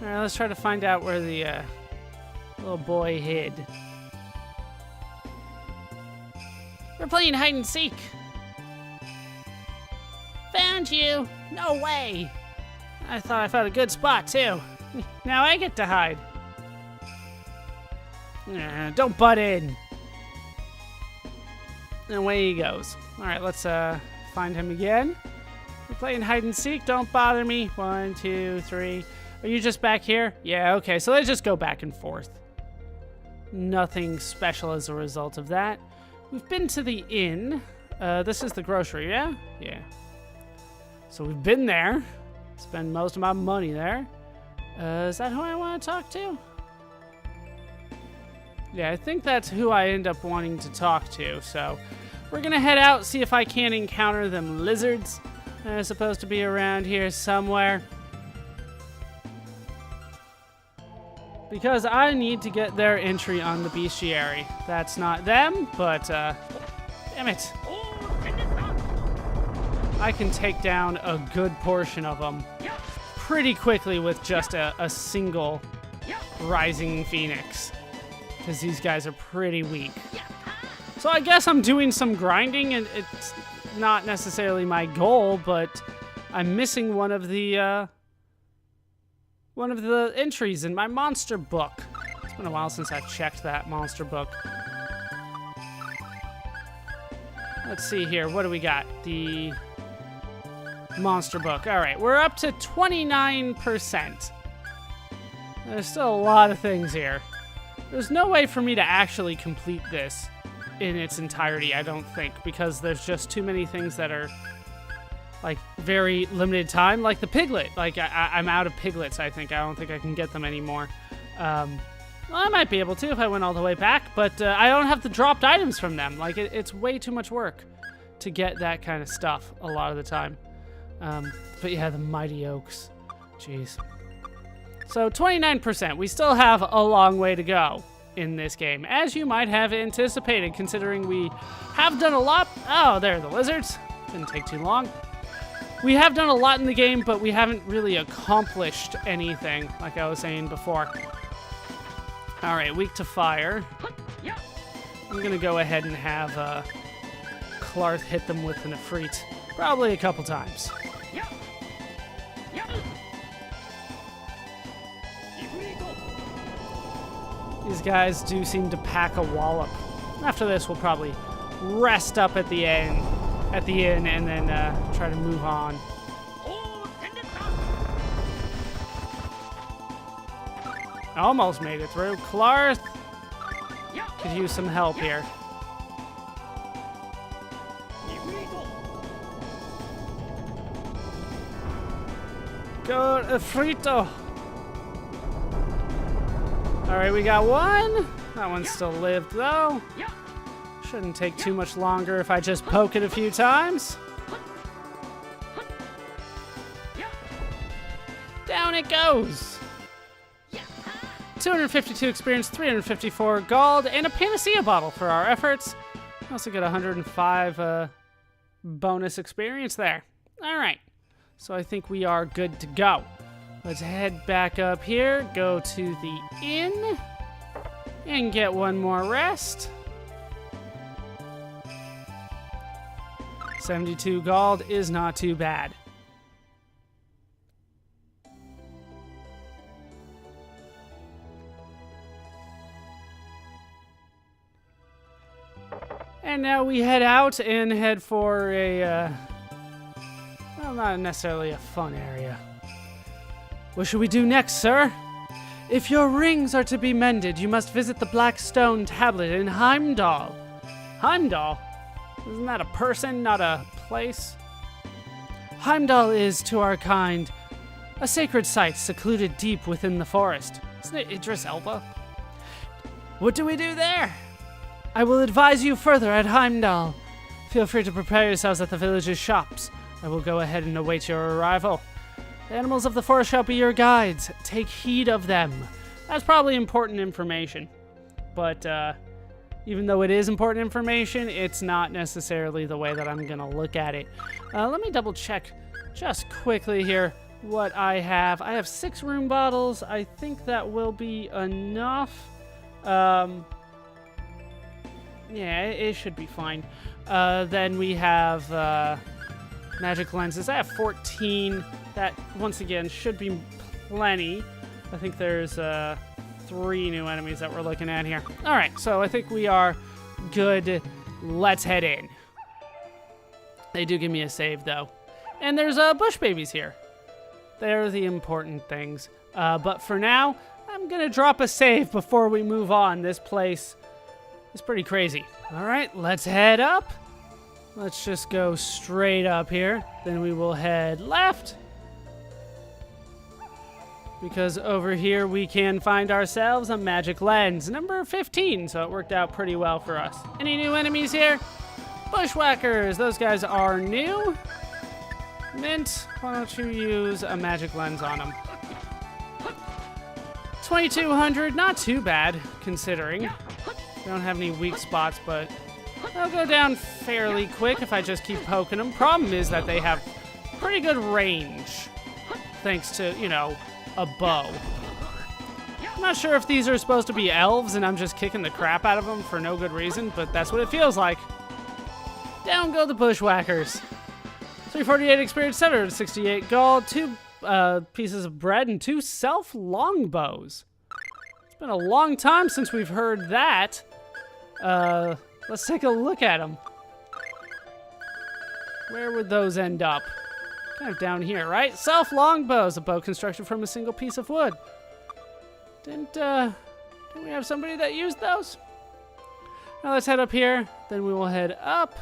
Alright, let's try to find out where the little boy hid. We're playing hide and seek. Found you! No way! I thought I found a good spot, too. Now I get to hide. Don't butt in. And away he goes. Alright, let's find him again. We're playing hide and seek. Don't bother me. 1, 2, 3. Are you just back here? Yeah, okay. So they just go back and forth. Nothing special as a result of that. We've been to the inn. This is the grocery, yeah? Yeah. So we've been there. Spend most of my money there. Is that who I want to talk to? Yeah, I think that's who I end up wanting to talk to. So we're going to head out, see if I can encounter them lizards. They're supposed to be around here somewhere. Because I need to get their entry on the bestiary. That's not them, but, damn it. I can take down a good portion of them pretty quickly with just a single Rising Phoenix. Because these guys are pretty weak. So I guess I'm doing some grinding, and it's not necessarily my goal, but I'm missing one of the entries in my monster book. It's been a while since I've checked that monster book. Let's see here. What do we got? The monster book. All right, we're up to 29%. There's still a lot of things here. There's no way for me to actually complete this in its entirety, I don't think, because there's just too many things that are like very limited time, like the piglet. Like I'm out of piglets, I think. I don't think I can get them anymore. Well, I might be able to if I went all the way back, but I don't have the dropped items from them. Like it's way too much work to get that kind of stuff a lot of the time. But yeah, the mighty oaks. Jeez. So 29%. We still have a long way to go in this game, as you might have anticipated, considering we have done a lot. Oh, there are the lizards. Didn't take too long. We have done a lot in the game, but we haven't really accomplished anything, like I was saying before. All right, weak to fire. I'm going to go ahead and have Clarth hit them with an Ifrit. Probably a couple times. These guys do seem to pack a wallop. After this, we'll probably rest up at the inn, and then try to move on. Almost made it through. Clarth could use some help here. Go, Frito. All right, we got one. That one still lived, though. Shouldn't take too much longer if I just poke it a few times. Down it goes. 252 experience, 354 gold, and a Panacea bottle for our efforts. Also get 105 bonus experience there. All right, so I think we are good to go. Let's head back up here, go to the inn, and get one more rest. 72 gold is not too bad. And now we head out and head for a, well, not necessarily a fun area. What should we do next, sir? If your rings are to be mended, you must visit the Black Stone Tablet in Heimdall. Heimdall? Isn't that a person, not a place? Heimdall is, to our kind, a sacred site secluded deep within the forest. Isn't it Idris Elba? What do we do there? I will advise you further at Heimdall. Feel free to prepare yourselves at the village's shops. I will go ahead and await your arrival. The animals of the forest shall be your guides. Take heed of them. That's probably important information. But even though it is important information, it's not necessarily the way that I'm going to look at it. Let me double check just quickly here what I have. I have 6 room bottles. I think that will be enough. Yeah, it should be fine. Then we have magic lenses. I have 14. That, once again, should be plenty. I think there's 3 new enemies that we're looking at here. All right, so I think we are good. Let's head in. They do give me a save, though. And there's bush babies here. They're the important things. But for now, I'm going to drop a save before we move on. This place is pretty crazy. All right, let's head up. Let's just go straight up here. Then we will head left. Because over here we can find ourselves a magic lens, number 15. So it worked out pretty well for us. Any new enemies here? Bushwhackers. Those guys are new. Mint, why don't you use a magic lens on them? 2200, not too bad, considering. They don't have any weak spots, but they'll go down fairly quick if I just keep poking them. Problem is that they have pretty good range, thanks to, you know, a bow. I'm not sure if these are supposed to be elves and I'm just kicking the crap out of them for no good reason, but that's what it feels like. Down go the bushwhackers. 348 experience, 768 gold, 2 pieces of bread, and 2 self-longbows. It's been a long time since we've heard that. Let's take a look at them. Where would those end up? Kind of down here, right? Self-longbows, a bow constructed from a single piece of wood. Didn't we have somebody that used those? Now let's head up here, then we will head up.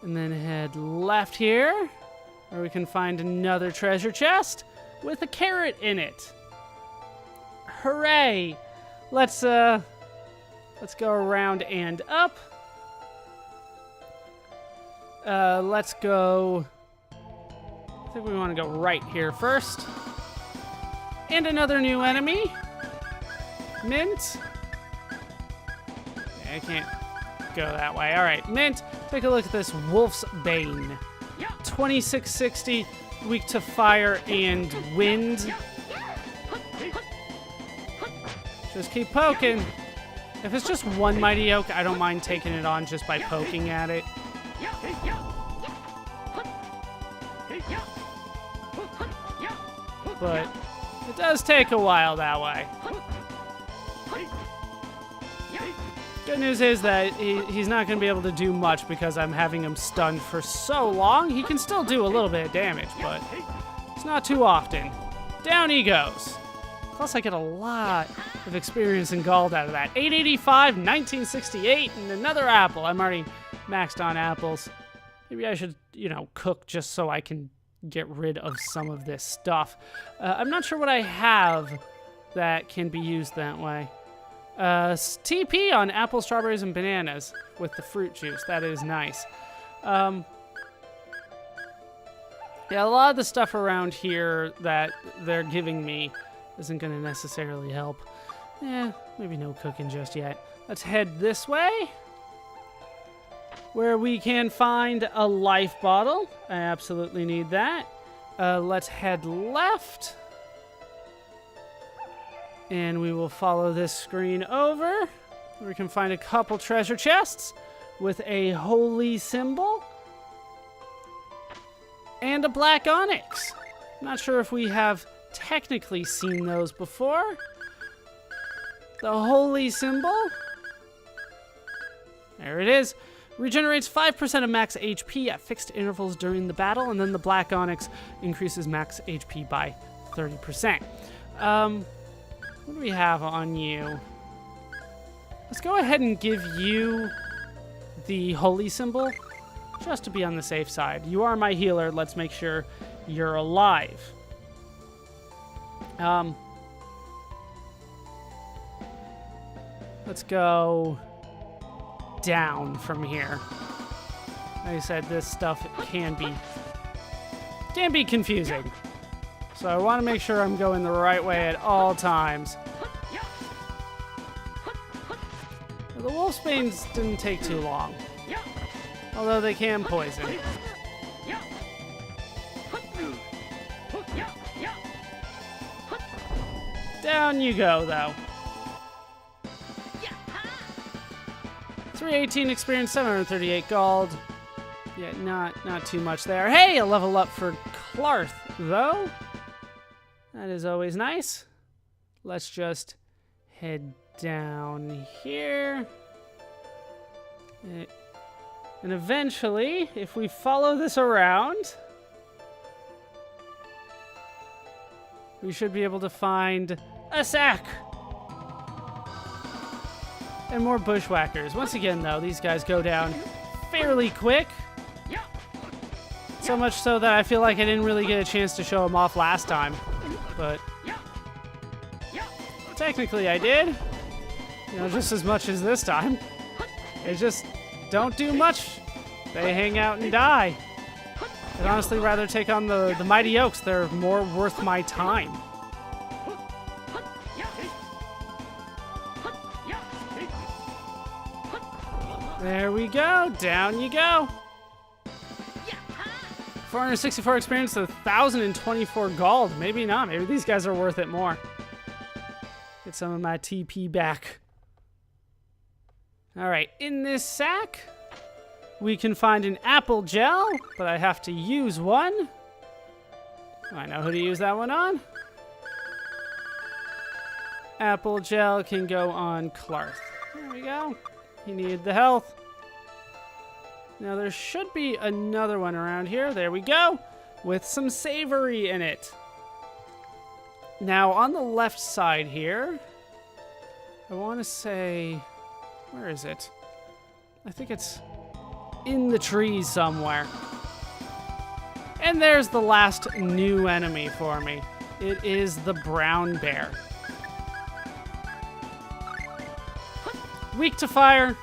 And then head left here, where we can find another treasure chest with a carrot in it. Hooray! Let's go around and up. Let's go. I think we want to go right here first. And another new enemy. Mint. I can't go that way. All right, Mint. Take a look at this Wolf's Bane. 2660, weak to fire and wind. Just keep poking. If it's just one Mighty Oak, I don't mind taking it on just by poking at it. But it does take a while that way. Good news is that he's not going to be able to do much because I'm having him stunned for so long. He can still do a little bit of damage, but it's not too often. Down he goes. Plus, I get a lot of experience and gold out of that. 885, 1968, and another apple. I'm already maxed on apples. Maybe I should, you know, cook just so I can get rid of some of this stuff. I'm not sure what I have that can be used that way. TP on apple, strawberries, and bananas with the fruit juice. That is nice. Yeah, a lot of the stuff around here that they're giving me isn't going to necessarily help. Maybe no cooking just yet. Let's head this way, where we can find a life bottle. I absolutely need that. Let's head left. And we will follow this screen over. We can find a couple treasure chests with a holy symbol and a black onyx. Not sure if we have technically seen those before. The holy symbol. There it is. Regenerates 5% of max HP at fixed intervals during the battle, and then the black onyx increases max HP by 30%. What do we have on you? Let's go ahead and give you the holy symbol, just to be on the safe side. You are my healer. Let's make sure you're alive. Let's go down from here. Like I said, this stuff can be confusing. So I want to make sure I'm going the right way at all times. The Wolfsbanes didn't take too long. Although they can poison. Down you go, though. 318 experience, 738 gold. Yeah, not too much there. Hey, a level up for Clarth, though. That is always nice. Let's just head down here. And eventually, if we follow this around, we should be able to find a sack. And more bushwhackers. Once again, though, these guys go down fairly quick. So much so that I feel like I didn't really get a chance to show them off last time. But technically I did. You know, just as much as this time. They just don't do much. They hang out and die. I'd honestly rather take on the Mighty Oaks. They're more worth my time. There we go. Down you go. 464 experience to 1,024 gold. Maybe not. Maybe these guys are worth it more. Get some of my TP back. All right. In this sack, we can find an apple gel, but I have to use one. I know who to use that one on. Apple gel can go on Clarth. There we go. He needed the health. Now there should be another one around here. There we go. With some savory in it. Now on the left side here, I want to say, where is it? I think it's in the trees somewhere. And there's the last new enemy for me. It is the brown bear. Weak to fire,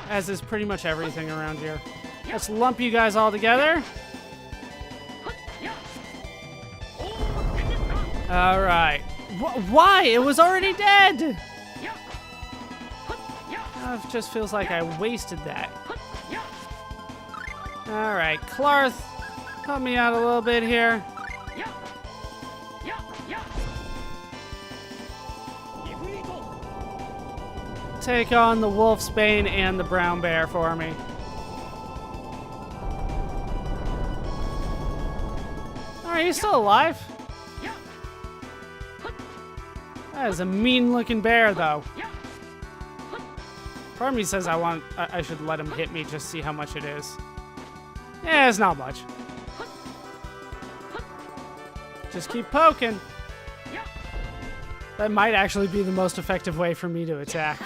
as is pretty much everything around here. Let's lump you guys all together. All right. Why? It was already dead. It just feels like I wasted that. All right, Clarth, help me out a little bit here. Take on the Wolfsbane and the brown bear for me. Alright, he's still alive. That is a mean-looking bear, though. Part of me says I should let him hit me, just see how much it is. Yeah, it's not much. Just keep poking. That might actually be the most effective way for me to attack.